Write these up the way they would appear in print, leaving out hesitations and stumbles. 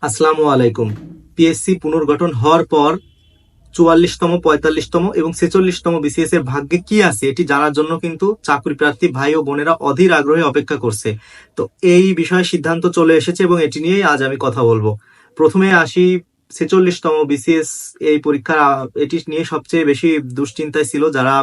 আসসালামু আলাইকুম। পিএসসি পুনর্গঠন হওয়ার পর 44তম, 45তম এবং 46তম বিসিএস এর ভাগ্যে কি আছে এটি জানার জন্য কিন্তু চাকরি প্রার্থী ভাই ও বোনেরা অধীর আগ্রহে অপেক্ষা করছে। তো এই বিষয়ে সিদ্ধান্ত চলে এসেছে এবং এটি নিয়েই আজ আমি কথা বলবো। প্রথমে আসি 46তম বিসিএস। এই পরীক্ষা এটি নিয়ে সবচেয়ে বেশি দুশ্চিন্তায় ছিল যারা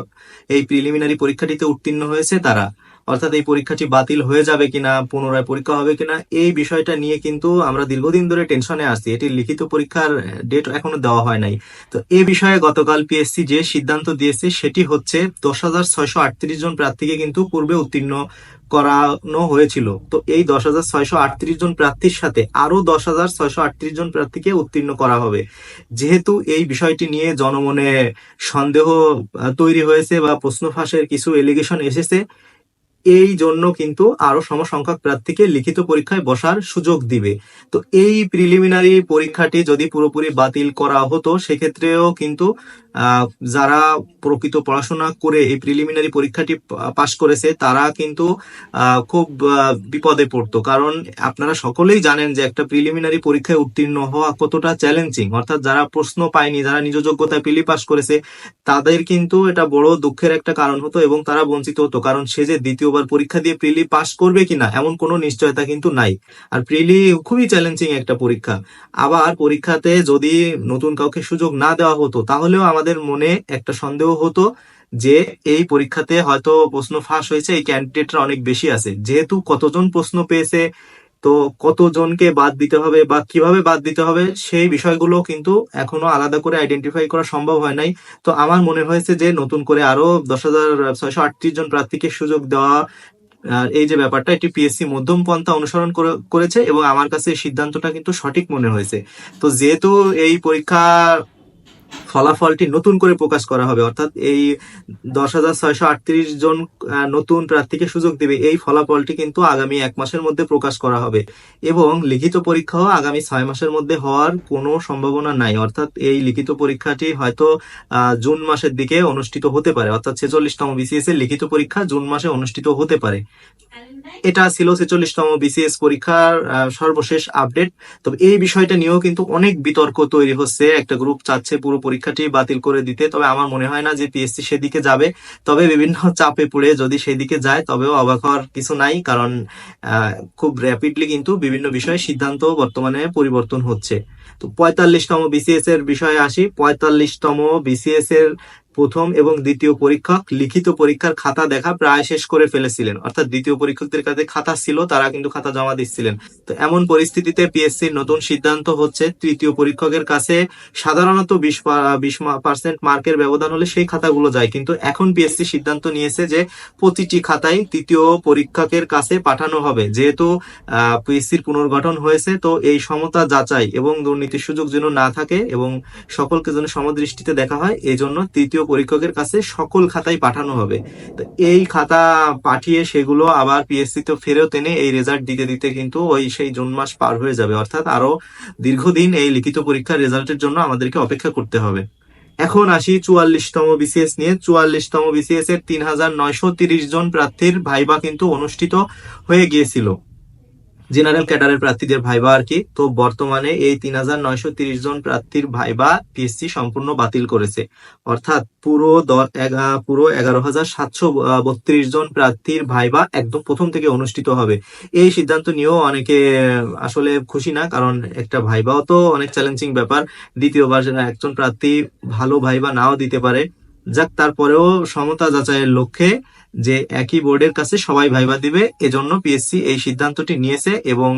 এই প্রিলিমিনারি পরীক্ষাটিতে উত্তীর্ণ হয়েছে তারা, অর্থাৎ এই পরীক্ষাটি বাতিল হয়ে যাবে কিনা, পুনরায় পরীক্ষা হবে কিনা, এই বিষয়টা নিয়ে কিন্তু আমরা দীর্ঘদিন ধরে টেনশনে আছি। এটি লিখিত পরীক্ষার ডেট এখনো দেওয়া হয় নাই। তো এ বিষয়ে গতকাল পিএসসি যে সিদ্ধান্ত দিয়েছে সেটি হচ্ছে 10,638 জন প্রার্থীকে কিন্তু পূর্বে উত্তীর্ণ করানো হয়েছিল। তো এই 10,638 জন প্রার্থীর সাথে আরো 10,638 জন প্রার্থীকে উত্তীর্ণ করা হবে। যেহেতু এই বিষয়টি নিয়ে জনমনে সন্দেহ তৈরি হয়েছে বা প্রশ্ন ফাঁসের কিছু এলিগেশন এসেছে, এই জন্য কিন্তু আরো সমসংখ্যক প্রার্থীকে লিখিত পরীক্ষায় বসার সুযোগ দিবে। তো এই প্রিলিমিনারি পরীক্ষাটি যদি পুরোপুরি বাতিল করা হতো সেক্ষেত্রেও কিন্তু যারা প্রকৃত পড়াশোনা করে এই প্রিলিমিনারি পরীক্ষাটি পাশ করেছে তারা কিন্তু খুব বিপদে পড়তো। কারণ আপনারা সকলেই জানেন যে একটা প্রিলিমিনারি পরীক্ষায় উত্তীর্ণ হওয়া কতটা চ্যালেঞ্জিং। অর্থাৎ যারা প্রশ্ন পায়নি, যারা নিজ যোগ্যতায় প্রিলি পাস করেছে, তাদের কিন্তু এটা বড় দুঃখের একটা কারণ হতো এবং তারা বঞ্চিত হতো। কারণ সে যে দ্বিতীয়বার পরীক্ষা দিয়ে প্রিলি পাস করবে কিনা এমন কোনো নিশ্চয়তা কিন্তু নাই। আর প্রিলি খুবই চ্যালেঞ্জিং একটা পরীক্ষা। আবার পরীক্ষাতে যদি নতুন কাউকে সুযোগ না দেওয়া হতো তাহলেও আমাদের মনে একটা সন্দেহ হতো যে এই পরীক্ষাতে হয়তো প্রশ্ন ফাঁস হয়েছে, এই ক্যান্ডিডেটরা অনেক বেশি আছে। যেহেতু কতজন প্রশ্ন পেয়েছে, তো কতজনকে বাদ দিতে হবে বা কিভাবে বাদ দিতে হবে সেই বিষয়গুলো কিন্তু এখনো আলাদা করে আইডেন্টিফাই করা সম্ভব হয় নাই। তো আমার মনে হয়েছে যে নতুন করে আরো 10,638 জন প্রার্থীকে সুযোগ দেওয়া, এই যে ব্যাপারটা, এটি পিএসসি মধ্যম পন্থা অনুসরণ করেছে এবং আমার কাছে এই সিদ্ধান্তটা কিন্তু সঠিক মনে হয়েছে। তো যেহেতু এই পরীক্ষা ফলাফলটি নতুন করে প্রকাশ করা হবে, অর্থাৎ এই 10,638 জন নতুন প্রার্থীকে সুযোগ দিবে, এই ফলাফলটি কিন্তু আগামী 1 মাসের মধ্যে প্রকাশ করা হবে এবং লিখিত পরীক্ষাও আগামী 6 মাসের মধ্যে হওয়ার কোনো সম্ভাবনা নাই। অর্থাৎ এই লিখিত পরীক্ষাটি হয়তো জুন মাসের দিকে অনুষ্ঠিত হতে পারে, অর্থাৎ 46তম বিসিএস এর লিখিত পরীক্ষা জুন মাসে অনুষ্ঠিত হতে পারে। এটা ছিল 46তম বিসিএস পরীক্ষার সর্বশেষ আপডেট। তবে এই বিষয়টা নিয়েও কিন্তু অনেক বিতর্ক তৈরি হচ্ছে। একটা গ্রুপ চাচ্ছে পুরো পরীক্ষাটি বাতিল করে দিতে, তবে আমার মনে হয় না যে পিএসসি সেদিকে যাবে। তবে বিভিন্ন চাপে পড়ে যদি সেদিকে যায় তবেও অবাক হওয়ার কিছু নাই, কারণ খুব র্যাপিডলি কিন্তু বিভিন্ন বিষয়ে সিদ্ধান্ত বর্তমানে পরিবর্তন হচ্ছে। তো 45তম বিসিএস এর বিষয়ে আসি। 45তম বিসিএস এর প্রথম এবং দ্বিতীয় পরীক্ষক লিখিত পরীক্ষার খাতা দেখা প্রায় শেষ করে ফেলেছিলেন, অর্থাৎ দ্বিতীয় পরীক্ষকদের কাছে খাতা ছিল, তারা কিন্তু খাতা জমা দিচ্ছিলেন। তো এমন পরিস্থিতিতে পিএসসির নতুন সিদ্ধান্ত হচ্ছে তৃতীয় পরীক্ষকের কাছে সাধারণত 20% মার্কের ব্যবধান হলে সেই খাতাগুলো যায়, কিন্তু এখন পিএসসি সিদ্ধান্ত নিয়েছে যে প্রতিটি খাতাই তৃতীয় পরীক্ষকের কাছে পাঠানো হবে। যেহেতু পিএসসির পুনর্গঠন হয়েছে, তো এই সমতা যাচাই এবং দুর্নীতির সুযোগ যেন না থাকে এবং সকলকে যেন সমদৃষ্টিতে দেখা হয়, এই জন্য তৃতীয় পরীক্ষকের কাছে সকল খাতাই পাঠানো হবে। তো এই খাতা পাঠিয়ে সেগুলো আবার পিএসসি তে ফেরত এনে এই রেজাল্ট দিতে দিতে কিন্তু ওই সেই জুন মাস পার হয়ে যাবে। অর্থাৎ আরো দীর্ঘদিন এই লিখিত পরীক্ষার রেজাল্টের জন্য আমাদেরকে অপেক্ষা করতে হবে। এখন আসি 44তম বিসিএস নিয়ে। 44তম বিসিএস এর 3,930 জন প্রার্থীর ভাইবা কিন্তু অনুষ্ঠিত হয়ে গিয়েছিল, জেনারেল ক্যাডারের প্রার্থীদের ভাইবা আর কি। তো বর্তমানে এই 3,930 জন প্রার্থীর ভাইবা পিএসসি সম্পূর্ণ বাতিল করেছে। অর্থাৎ পুরো 11,732 জন প্রার্থীর ভাইবা একদম প্রথম থেকে অনুষ্ঠিত হবে। এই সিদ্ধান্ত নিয়েও অনেকে আসলে খুশি না, কারণ একটা ভাইবাও তো অনেক চ্যালেঞ্জিং ব্যাপার। দ্বিতীয়বার একজন প্রার্থী ভালো ভাইবা নাও দিতে পারে। যাক, তারপরেও সমতা যাচাইয়ের লক্ষ্যে যে একই বোর্ডের কাছে সবাই ভাইবা দিবে, এজন্য পিএসসি এই সিদ্ধান্তটি নিয়েছে এবং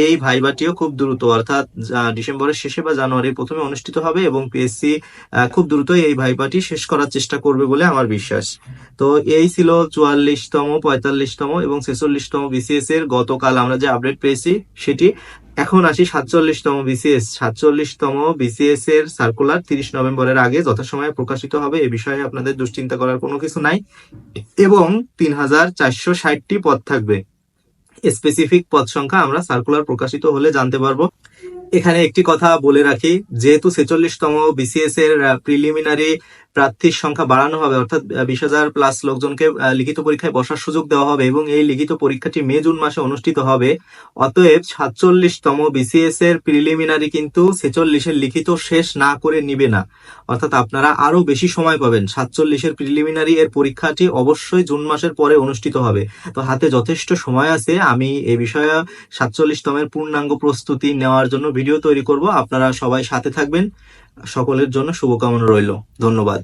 এই ভাইবাটিও খুব দ্রুত, অর্থাৎ ডিসেম্বরের শেষে বা জানুয়ারির প্রথমে অনুষ্ঠিত হবে এবং পিএসসি খুব দ্রুতই এই ভাইবাটি শেষ করার চেষ্টা করবে বলে আমার বিশ্বাস। তো এই ছিল 44তম, 45তম এবং 46তম বিসিএস এর গতকাল আমরা যে আপডেট পেয়েছি সেটি। এখন আসি 47তম বিসিএস। 47তম বিসিএস এর সার্কুলার 30 নভেম্বরের আগে যথাসময়ে প্রকাশিত হবে, এ বিষয়ে আপনাদের দুশ্চিন্তা করার কোনো কিছু নাই এবং 3,460টি পদ থাকবে। স্পেসিফিক পদ সংখ্যা আমরা সার্কুলার প্রকাশিত হলে জানতে পারবো। এখানে একটি কথা বলে রাখি, যেহেতু 46তম বিসিএস এর প্রিলিমিনারি প্রার্থীর সংখ্যা বাড়ানো হবে, অর্থাৎ 20,000 প্লাস লোকজনকে লিখিত পরীক্ষায় বসার সুযোগ দেওয়া হবে এবং এই লিখিত পরীক্ষাটি মে জুন মাসে অনুষ্ঠিত হবে। অতএব 47তম বিসিএস এর প্রিলিমিনারি কিন্তু 46-এর লিখিত শেষ না করে নিবে না, অর্থাৎ আপনারা আরো বেশি সময় পাবেন। 47-এর প্রিলিমিনারি এর পরীক্ষাটি অবশ্যই জুন মাসের পরে অনুষ্ঠিত হবে। তো হাতে যথেষ্ট সময় আছে, আমি এই বিষয়ে 47তমের পূর্ণাঙ্গ প্রস্তুতি নেওয়ার জন্য ভিডিও তৈরি করব। আপনারা সবাই সাথে থাকবেন। সকলের জন্য শুভকামনা রইল। ধন্যবাদ।